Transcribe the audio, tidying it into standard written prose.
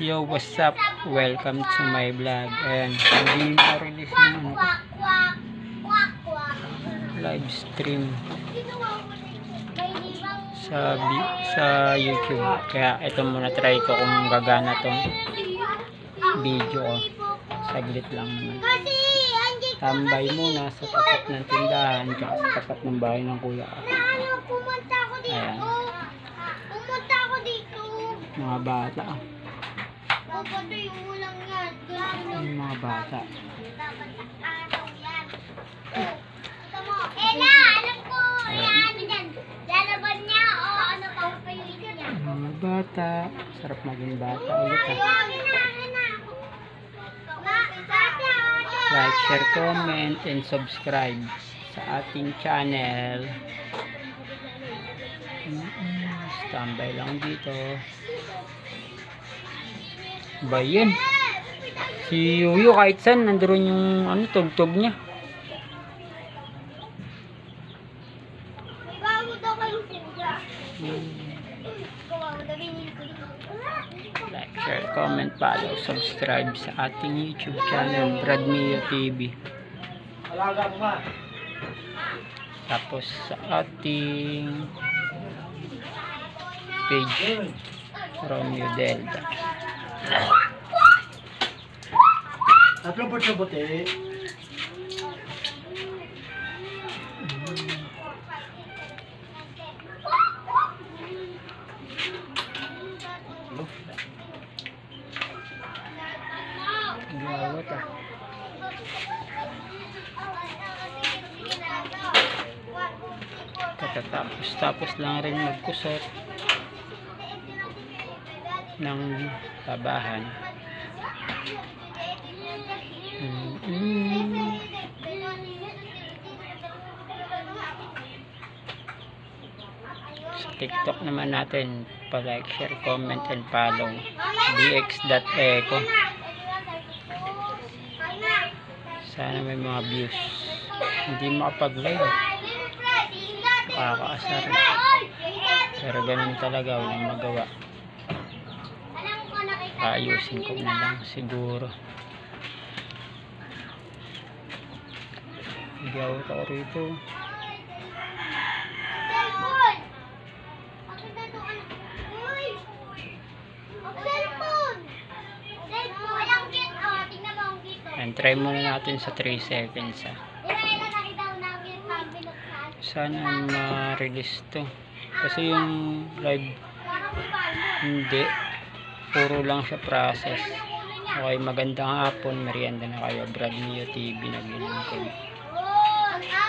Yo, what's up? Welcome to my vlog. Ayan, hindi na-release ng live stream sa YouTube. Kaya ito muna, try ko kung gagana tong video ko. Saglit lang naman. Tambay muna sa tapat ng tindahan at sa tapat ng bahay ng kuya ko. Ayan. Mga bata. Yung mga bata. Mga bata. Sarap maging bata ulit Like, share, comment, and subscribe sa ating channel. Standby lang dito. Ba yan? Si Yuyo kahit saan nandoon yung tugtog niya. Like, share, comment, follow, subscribe sa ating YouTube channel, Brad Mio TV. Tapos sa ating page, Romeo Delta. Tatlong po sa buti. Gawat Tapos lang rin magkusot ng tabahan. Sa TikTok naman natin, pa-like, share, comment, and follow bx.eco. Sana may mga views. Hindi makapag-live, nakakaasar, pero ganun talaga, walang magawa. Ayusin ko na lang siguro. Gawat ako rito. And try muna natin sa 3 seconds Sana ma-release to. Kasi yung live hindi, puro lang siya process. Okay, magandang hapon, merienda na kayo. Brad Mio TV, naglilingkod.